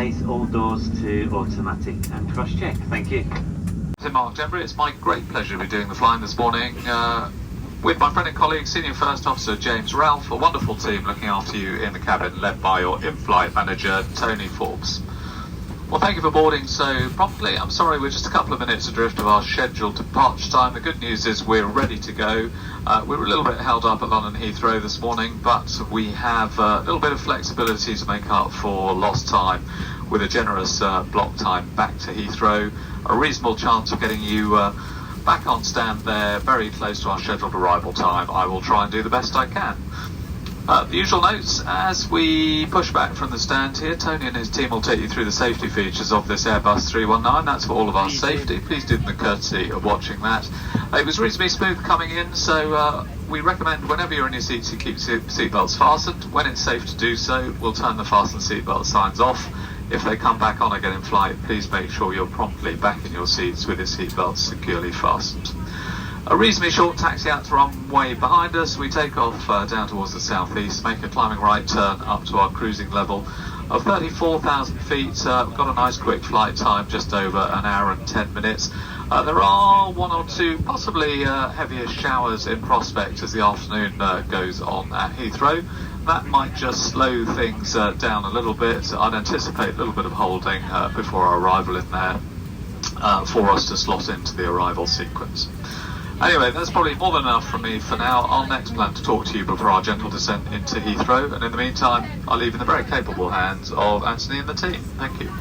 place all doors to automatic and cross-check. Thank you. Mark Denbury, it's my great pleasure to be doing the flying this morning with my friend and colleague, Senior First Officer James Ralph, a wonderful team looking after you in the cabin, led by your in-flight manager, Tony Forbes. Well, thank you for boarding so promptly. I'm sorry we're just a couple of minutes adrift of our scheduled departure time. The good news is we're ready to go. We were a little bit held up at London Heathrow this morning, but we have a little bit of flexibility to make up for lost time with a generous block time back to Heathrow. A reasonable chance of getting you back on stand there very close to our scheduled arrival time. I will try and do the best I can. The usual notes as we push back from the stand here. Tony and his team will take you through the safety features of this Airbus 319. That's for all of our safety. Please do them the courtesy of watching that. It was reasonably smooth coming in, so we recommend whenever you're in your seats you keep seatbelts fastened. When it's safe to do so, we'll turn the fasten seatbelt signs off. If they come back on again in flight, please make sure you're promptly back in your seats with your seatbelts securely fastened. A reasonably short taxi out to runway behind us. We take off down towards the southeast, make a climbing right turn up to our cruising level of 34,000 feet. We've got a nice quick flight time, just over an hour and 10 minutes. There are one or two possibly heavier showers in prospect as the afternoon goes on at Heathrow. That might just slow things down a little bit. I'd anticipate a little bit of holding before our arrival in there for us to slot into the arrival sequence. Anyway, that's probably more than enough from me for now. I'll next plan to talk to you before our gentle descent into Heathrow, and in the meantime, I'll leave in the very capable hands of Anthony and the team. Thank you.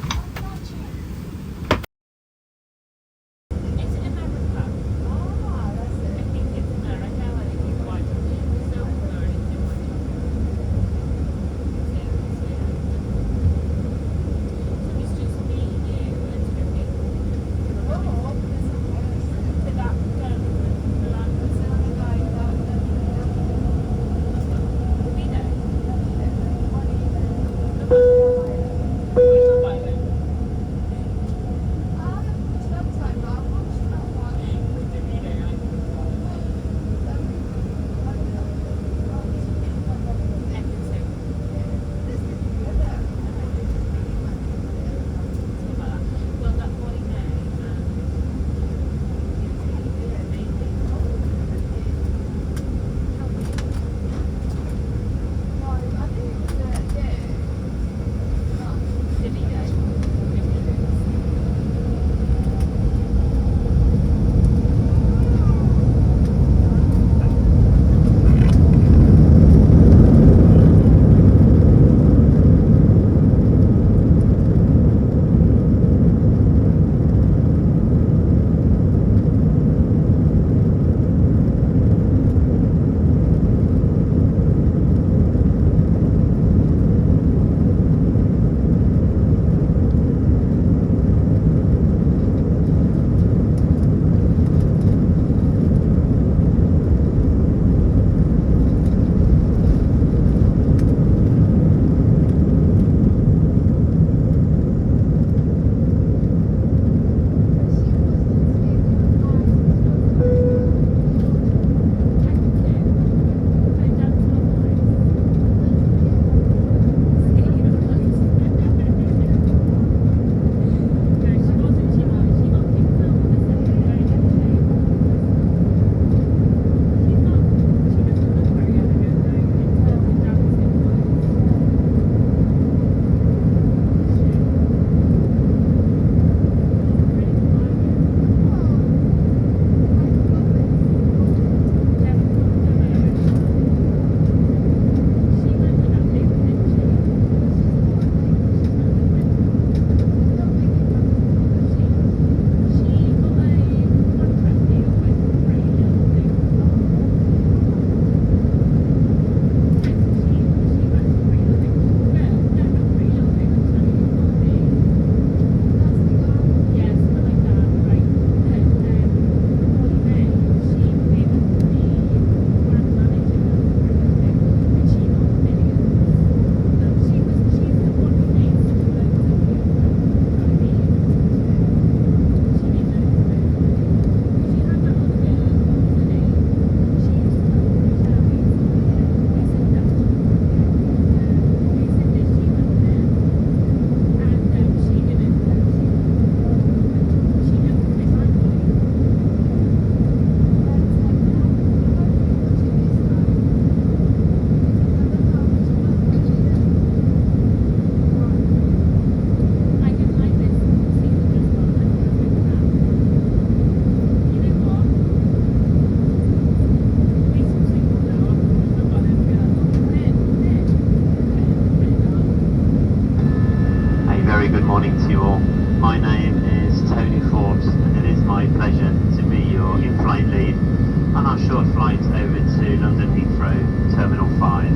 flight over to London Heathrow Terminal 5.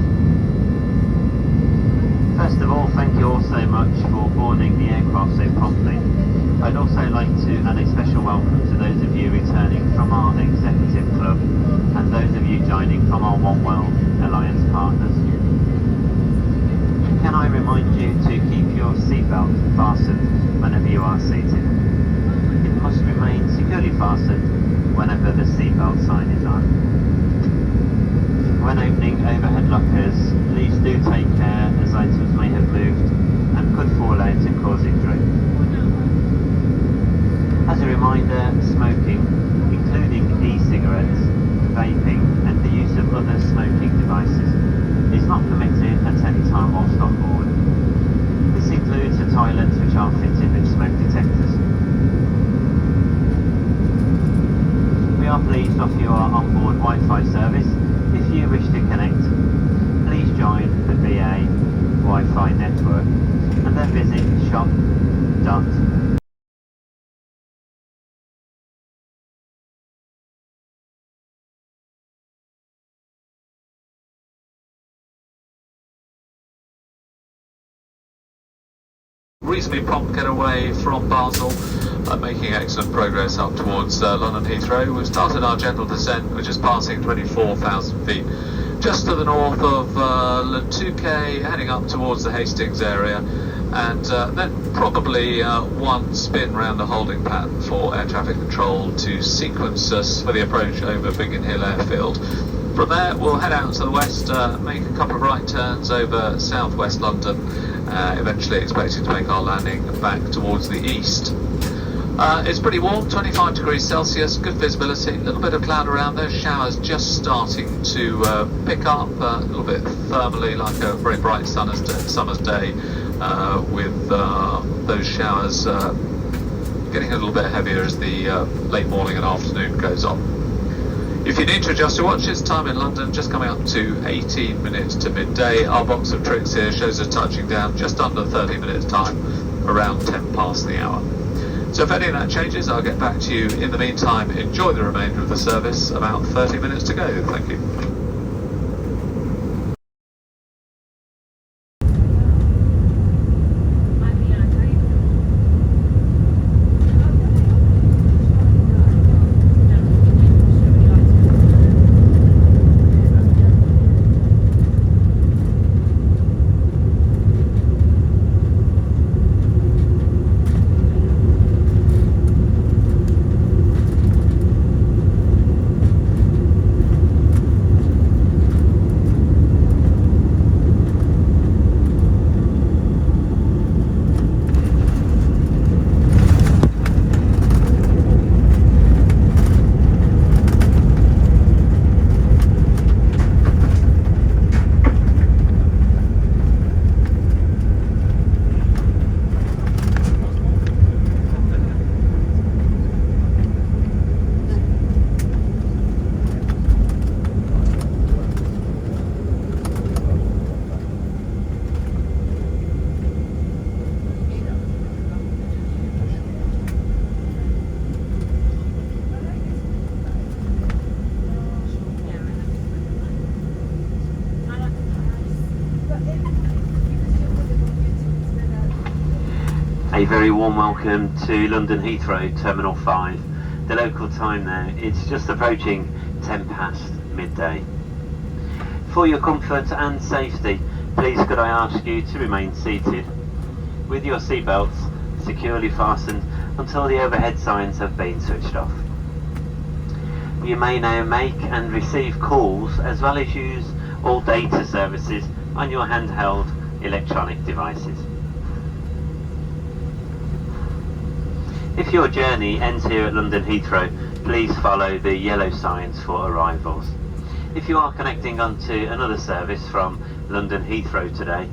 First of all, thank you all so much for boarding the aircraft so promptly. I'd also like to add a special welcome to those of you returning from our Executive Club and those of you joining from our OneWorld Alliance partners. Can I remind you to keep your seatbelt fastened whenever you are seated? It must remain securely fastened whenever the seatbelt sign is on. When opening overhead lockers, please do take care as items may have moved and could fall out and cause injury. As a reminder, smoking, including e-cigarettes, vaping and the use of other smoking devices, is not permitted at any time whilst on board. This includes the toilets which are fitted with smoke detectors. We are pleased to offer you our onboard Wi-Fi service. If you wish to connect, please join the BA Wi-Fi network and then visit shop.. Reasonably prompt getaway from Basel, making excellent progress up towards London Heathrow. We've started our gentle descent, which is passing 24,000 feet, just to the north of Le Touquet, heading up towards the Hastings area, and then probably one spin round the holding pattern for air traffic control to sequence us for the approach over Biggin Hill Airfield. From there, we'll head out to the west, make a couple of right turns over southwest London, eventually expecting to make our landing back towards the east. It's pretty warm, 25 degrees Celsius, good visibility, a little bit of cloud around, those showers just starting to pick up a little bit thermally, like a very bright summer's day, with those showers getting a little bit heavier as the late morning and afternoon goes on. If you need to adjust your watches, time in London just coming up to 18 minutes to midday. Our box of tricks here shows us touching down just under 30 minutes time, around 10 past the hour. So if any of that changes, I'll get back to you. In the meantime, enjoy the remainder of the service. About 30 minutes to go. Thank you. A very warm welcome to London Heathrow Terminal 5. The local time there, it's just approaching 10 past midday. For your comfort and safety, please could I ask you to remain seated with your seatbelts securely fastened until the overhead signs have been switched off. You may now make and receive calls as well as use all data services on your handheld electronic devices. If your journey ends here at London Heathrow, please follow the yellow signs for arrivals. If you are connecting onto another service from London Heathrow today,